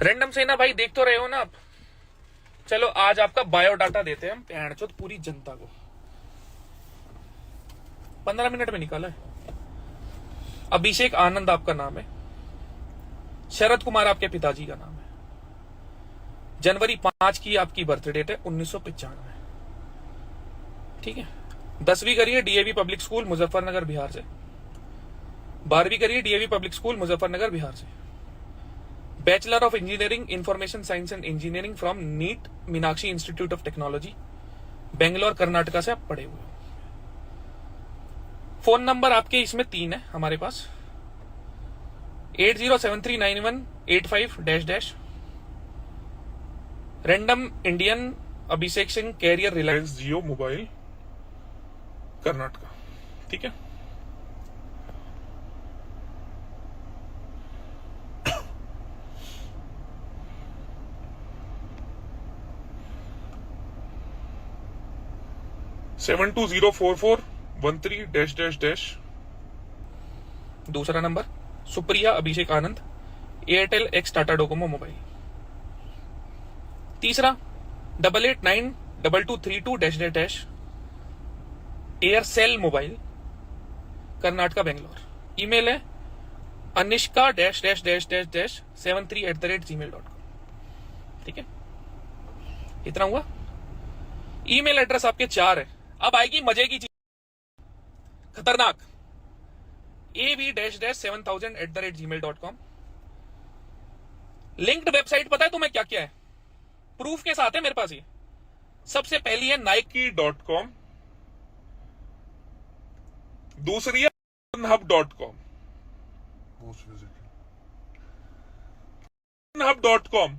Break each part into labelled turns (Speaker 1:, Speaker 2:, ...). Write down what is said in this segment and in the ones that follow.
Speaker 1: Random से ना भाई, देख तो रहे हो ना आप। चलो आज आपका बायोडाटा देते हैं हम पैंचोद पूरी जनता को। 15 मिनट में निकाला है। अभिषेक आनंद आपका नाम है। शरद कुमार आपके पिताजी का नाम है। जनवरी 5 की आपकी बर्थ डेट है, 1995। ठीक है। 10वीं करिए DAV public school Muzaffarnagar Bihar से। 12वीं करिए DAV public school Muzaffarnagar Bihar से। Bachelor of engineering information science and engineering from Nitte Meenakshi institute of technology Bangalore Karnataka से आप पढ़े हुए हो। फोन नंबर आपके इसमें 3 है हमारे पास, 80739185 random Indian Abhishek Singh carrier Reliance Jio mobile Karnataka. ठीक है। (72044131 ) दूसरा number Supriya Abhishek Anand, Airtel ex Tata Docomo mobile. तीसरा 88922232 एयरसेल मोबाइल कर्नाटका बेंगलोर। ईमेल है anushka-73@gmail.com। ठीक है, इतना हुआ। ईमेल एड्रेस आपके 4 है। अब आएगी मजे की चीज, खतरनाक। av-7000@gmail.com। लिंक्ड वेबसाइट पता है तुम्हें क्या क्या है? प्रूफ के साथ है मेरे पास। ये सबसे पहली है nike.com, दूसरी है hub.com, hub.com,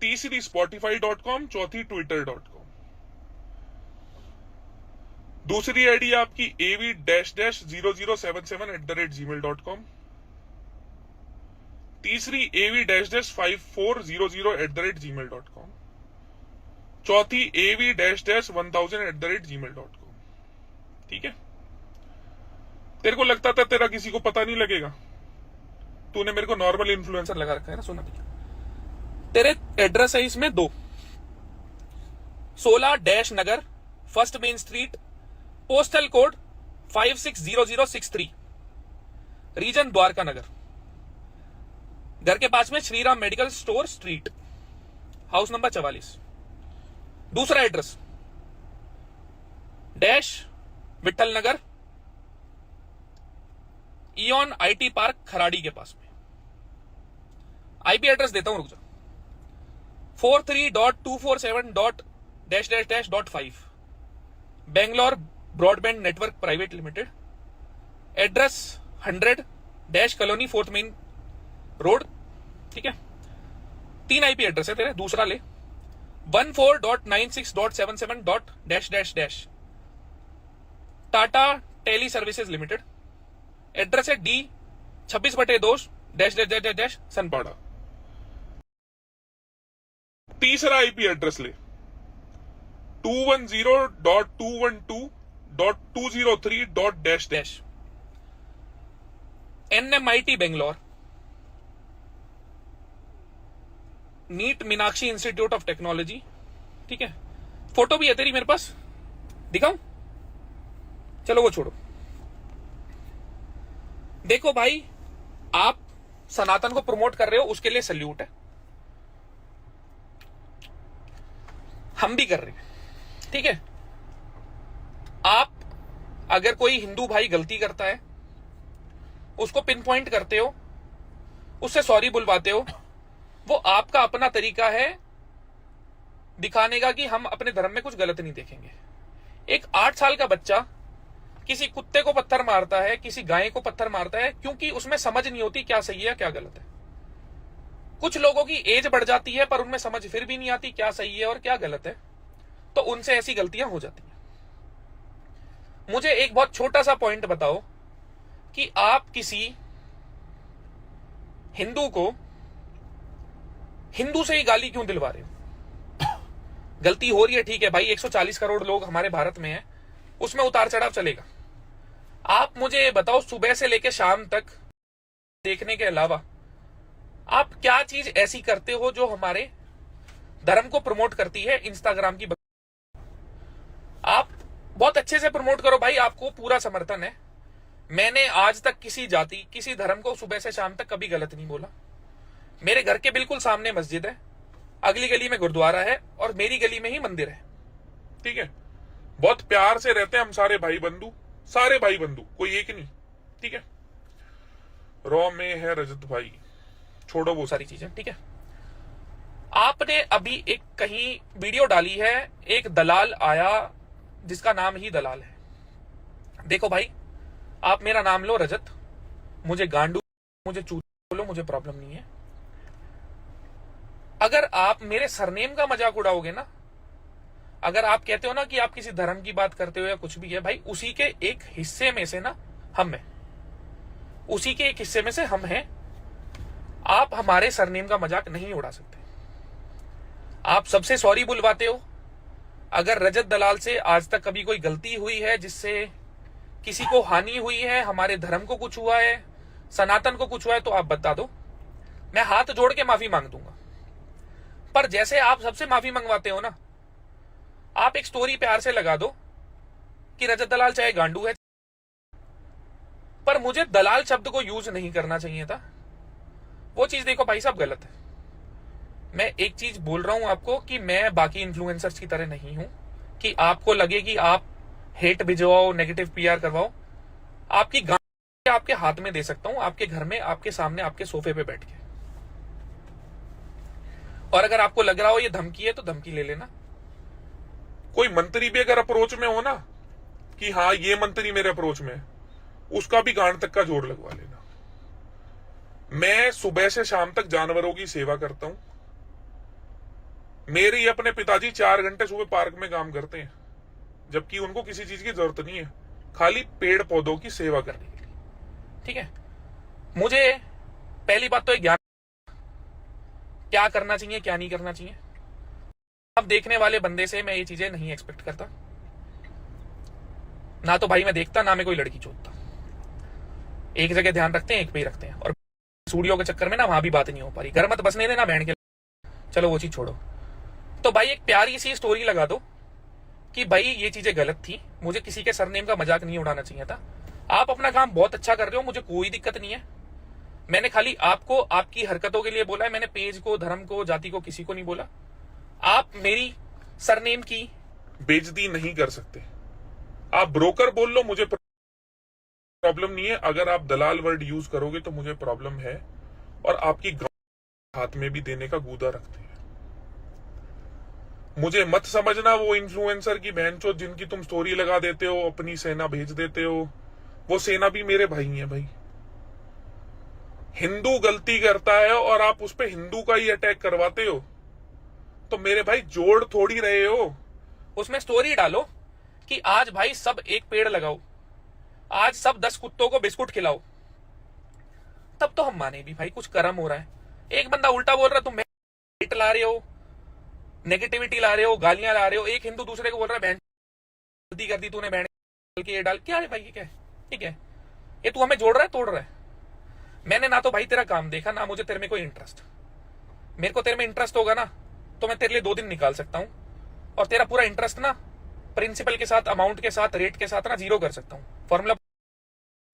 Speaker 1: तीसरी spotify.com, चौथी twitter.com। दूसरी आईडी आपकी av-0077@gmail.com, तीसरी av-5400@gmail.com, चौथी av-1000@gmail.com। ठीक है। तेरे को लगता था तेरा किसी को पता नहीं लगेगा, तूने मेरे को नॉर्मल इन्फ्लुएंसर लगा रखा है ना। सुना भैया, तेरे एड्रेस है इसमें 2, 16 नगर, first main street, postal code 560063, region Dwarka Nagar. घर के पास में Shriram medical store street, house number 44। दूसरा address Vithal Nagar, Eon IT park Kharadi के पास में। आईपी एड्रेस देता हूं, रुक जा। 43.247.-5 Bangalore broadband network private limited. Address 100 colony 4th main road. ठीक है। 3 आईपी एड्रेस है तेरे। दूसरा ले 14.96.77. Tata tele services limited. Address है D 26/2 सनपाड़ा। तीसरा आईपी एड्रेस ले 210.212.203. NMIT Bangalore, Nitte Meenakshi institute of technology. ठीक है। फोटो भी है तेरी मेरे पास, दिखाऊं? चलो वो छोड़ो। देखो भाई, आप सनातन को प्रमोट कर रहे हो, उसके लिए सल्यूट है। हम भी कर रहे हैं। ठीक है। आप अगर कोई हिंदू भाई गलती करता है, उसको पिन पॉइंट करते हो, उससे सॉरी बुलवाते हो, वो आपका अपना तरीका है दिखाने का कि हम अपने धर्म में कुछ गलत नहीं देखेंगे। एक 8 साल का बच्चा किसी कुत्ते को पत्थर मारता है, किसी गाय को पत्थर मारता है, क्योंकि उसमें समझ नहीं होती क्या सही है क्या गलत है। कुछ लोगों की एज बढ़ जाती है पर उनमें समझ फिर भी नहीं आती क्या सही है और क्या गलत है, तो उनसे ऐसी गलतियां हो जाती हैं। मुझे एक बहुत छोटा सा पॉइंट बताओ कि आप किसी हिंदू को हिंदू से ही गाली क्यों दिलवा रहे हो? गलती हो रही है, ठीक है भाई, 140 करोड़ लोग हमारे भारत में हैं, उसमें उतार चढ़ाव चलेगा। आप मुझे बताओ, सुबह से लेकर शाम तक देखने के अलावा आप क्या चीज ऐसी करते हो जो हमारे धर्म को प्रमोट करती है इंस्टाग्राम की? आप बहुत अच्छे से प्रमोट करो भाई, आपको पूरा समर्थन है। मैंने आज तक किसी जाति, किसी धर्म को सुबह से शाम तक कभी गलत नहीं बोला। मेरे घर के बिल्कुल सामने मस्जिद है, अगली गली में गुरुद्वारा है और मेरी गली में ही मंदिर है।
Speaker 2: ठीक है, बहुत प्यार से रहते हैं हम सारे भाई बंधु, सारे भाई बंधु, कोई एक नहीं। ठीक है, रॉ में है रजत भाई, छोड़ो वो
Speaker 1: सारी चीजें। ठीक है, आपने अभी एक कहीं वीडियो डाली है, एक दलाल आया जिसका नाम ही दलाल है। देखो भाई, आप मेरा नाम लो रजत, मुझे गांडू, मुझे चूत बोलो, मुझे प्रॉब्लम नहीं है। अगर आप मेरे सरनेम का मजाक उड़ाओगे ना, अगर आप कहते हो ना कि आप किसी धर्म की बात करते हो या कुछ भी है, भाई उसी के एक हिस्से में से ना हम हैं, उसी के एक हिस्से में से हम हैं। आप हमारे सरनेम का मजाक नहीं उड़ा सकते। आप सबसे सॉरी बुलवाते हो। अगर रजत दलाल से आज तक कभी कोई गलती हुई है जिससे किसी को हानि हुई है, हमारे धर्म को कुछ हुआ है, सनातन को कुछ हुआ है, तो आप बता दो, मैं हाथ जोड़ के माफी मांग दूंगा। पर जैसे आप सबसे माफी मंगवाते हो ना, आप एक स्टोरी प्यार से लगा दो कि रजत दलाल चाहे गांडू है, पर मुझे दलाल शब्द को यूज नहीं करना चाहिए था। वो चीज देखो भाई साहब गलत है। मैं एक चीज बोल रहा हूं आपको कि मैं बाकी इन्फ्लुएंसर्स की तरह नहीं हूं कि आपको लगे कि आप हेट भिजवाओ, नेगेटिव पीआर करवाओ। आपकी गांड आपके हाथ में दे सकता हूं, आपके घर में, आपके सामने, आपके सोफे पे बैठ के। और अगर आपको लग रहा हो ये धमकी है तो धमकी ले लेना।
Speaker 2: कोई मंत्री भी अगर अप्रोच में हो ना कि हाँ ये मंत्री मेरे अप्रोच में है, उसका भी गांड तक का जोड़ लगवा लेना। मैं सुबह से शाम तक जानवरों की सेवा करता हूं। मेरे अपने पिताजी 4 घंटे सुबह पार्क में काम करते हैं, जबकि उनको किसी चीज की जरूरत नहीं है, खाली पेड़ पौधों की सेवा करने के लिए।
Speaker 1: ठीक है, मुझे पहली बात तो एक ज्ञान क्या करना चाहिए, क्या नहीं करना चाहिए। अब देखने वाले बंदे से मैं ये चीजें नहीं एक्सपेक्ट करता। ना तो भाई मैं देखता, ना मैं कोई लड़की चोदता। एक जगह ध्यान रखते हैं, एक पे ही रखते हैं। और स्टूडियो के चक्कर में ना वहां भी बात नहीं हो पा रही। घर मत बसने देना बहन के, चलो वो चीज छोड़ो। तो भाई एक प्यारी सी स्टोरी लगा दो कि भाई ये चीजें गलत थी, मुझे किसी के सरनेम का मजाक नहीं उड़ाना चाहिए था। आप अपना काम बहुत अच्छा कर रहे हो, मुझे कोई दिक्कत नहीं है। मैंने खाली आपको आपकी हरकतों के लिए बोला है, मैंने पेज को, धर्म को, जाति को, किसी को नहीं बोला। आप मेरी सरनेम की
Speaker 2: बेइज्जती नहीं कर सकते। आप ब्रोकर बोल लो, मुझे प्रॉब्लम नहीं है। अगर आप दलाल वर्ड यूज करोगे तो मुझे प्रॉब्लम है। और आपकी हाथ में भी देने का गूदा रखते हैं। मुझे मत समझना वो इन्फ्लुएंसर की बहनचोद जिनकी तुम स्टोरी लगा देते हो, अपनी सेना भेज देते हो। वो सेना भी मेरे भाई हैं भाई। हिंदू गलती करता है और आप उस पर हिंदू का ही अटैक करवाते हो, तो मेरे भाई जोड़ थोड़ी रहे हो।
Speaker 1: उसमें स्टोरी डालो कि आज भाई सब एक पेड़ लगाओ, आज सब 10 कुत्तों को बिस्कुट खिलाओ, तब तो हम माने भी भाई कुछ कर्म हो रहा है। एक बंदा उल्टा बोल रहा, तुम हेट ला रहे हो, नेगेटिविटी ला रहे हो, गालियां ला रहे हो। एक हिंदू दूसरे को बोल रहा है बहन गलती कर दी तूने, बहन के ये डाल। क्या है भाई, ये क्या है? ठीक है, ये तू हमें जोड़ रहा है, तोड़ रहा है। मैंने ना तो भाई तेरा काम देखा, ना मुझे तेरे में कोई इंटरेस्ट। मेरे को तेरे में इंटरेस्ट होगा ना तो मैं तेरे लिए 2 दिन निकाल सकता हूं, और तेरा पूरा इंटरेस्ट ना प्रिंसिपल के साथ, अमाउंट के साथ, रेट के साथ ना 0 कर सकता हूं। फॉर्मूला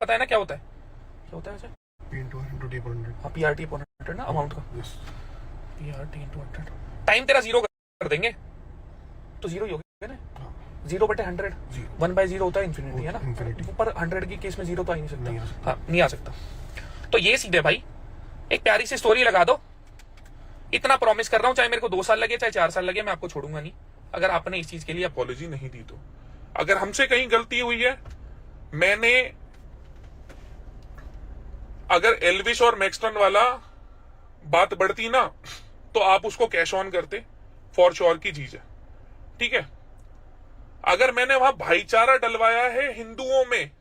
Speaker 1: पता है ना क्या होता है? क्या होता है वैसे? PRT अपॉन 100 ना अमाउंट का। PRT into 100 टाइम तेरा 0 कर देंगे तो 0 ही हो गया ना। 0/100 1/0 होता है इन्फिनिटी, है ना। पर 100 की केस में 0 तो आ ही नहीं सकता। हाँ, नहीं आ सकता। तो ये सीधे भाई एक प्यारी सी स्टोरी लगा दो। इतना प्रॉमिस कर रहा हूं, चाहे मेरे को 2 साल लगे, चाहे 4 साल लगे, मैं आपको छोड़ूंगा नहीं अगर आपने इस चीज के लिए
Speaker 2: अपॉलॉजी नहीं दी तो। अगर हमसे कहीं गलती हुई है, मैंने अगर एल्विश और मैक्सटन वाला बात बढ़ती ना तो आप उसको कैश ऑन करते, फॉर श्योर की चीज है। ठीक है, अगर मैंने वहां भाईचारा डलवाया है हिंदुओं में,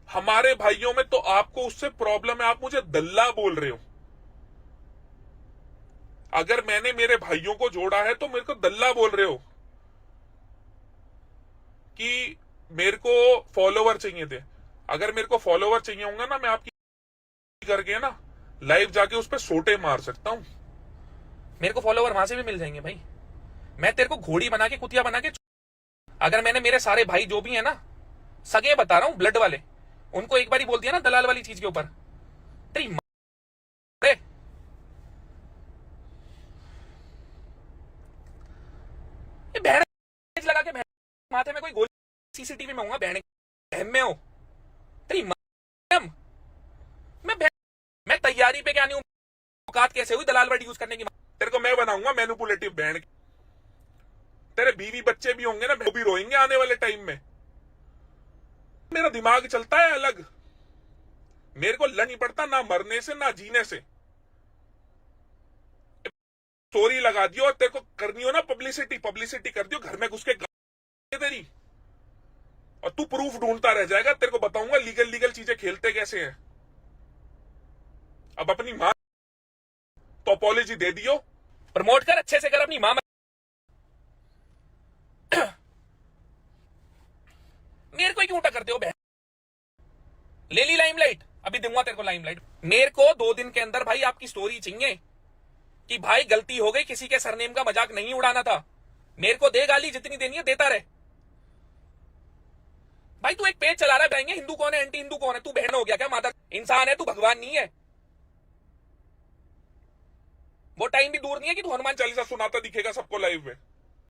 Speaker 2: हमारे भाइयों में, तो आपको उससे प्रॉब्लम है। आप मुझे दल्ला बोल रहे हो। अगर मैंने मेरे भाइयों को जोड़ा है तो मेरे को दल्ला बोल रहे हो कि मेरे को फॉलोवर चाहिए थे। अगर मेरे को फॉलोवर चाहिए होंगे ना, मैं आपकी करके ना लाइव जाके उस पर सोटे मार सकता हूं।
Speaker 1: मेरे को फॉलोवर वहां से भी मिल जाएंगे भाई। मैं तेरे को घोड़ी बना के, कुतिया बना के, अगर मैंने मेरे सारे भाई जो भी है ना, सगे बता रहा हूं, ब्लड वाले, उनको एक बार ही बोल दिया ना दलाल वाली चीज के ऊपर, तेरी रे। ये बहन लगा के माथे में कोई गोली, सीसीटीवी में होगा, बहन में हो तेरी मैं तैयारी पे क्या नहीं हूं, औकात कैसे हुई दलाल वर्ड यूज करने की।
Speaker 2: तेरे को मैं बनाऊंगा मैनिपुलेटिव बैंड। तेरे बीवी बच्चे भी होंगे ना, वो भी रोएंगे आने वाले टाइम में। मेरा दिमाग चलता है अलग, मेरे को लड़ नहीं पड़ता ना मरने से ना जीने से। स्टोरी लगा दियो और तेरे को करनी हो ना पब्लिसिटी कर दियो, घर में घुस के तेरी, और तू प्रूफ ढूंढता रह जाएगा। तेरे को बताऊंगा लीगल चीजें खेलते कैसे हैं। अब अपनी मां तो अपॉलॉजी दे दियो,
Speaker 1: प्रमोट कर, अच्छे से कर अपनी मां। मेरे को क्यों उल्टा करते हो बहन? ले ली लाइमलाइट, अभी दूंगा तेरे को लाइमलाइट। मेरे को 2 दिन के अंदर भाई आपकी स्टोरी चाहिए कि भाई गलती हो गई, किसी के सरनेम का मजाक नहीं उड़ाना था। मेरे को दे गाली, जितनी देनी है देता रहे। भाई तू एक पेज चला रहा है, हिंदू कौन है, एंटी हिंदू कौन है? तू बहन हो गया क्या? माता इंसान है तू, भगवान नहीं है। वो टाइम भी दूर नहीं है कि तू हनुमान
Speaker 2: चालीसा सुनाता दिखेगा सबको लाइव में।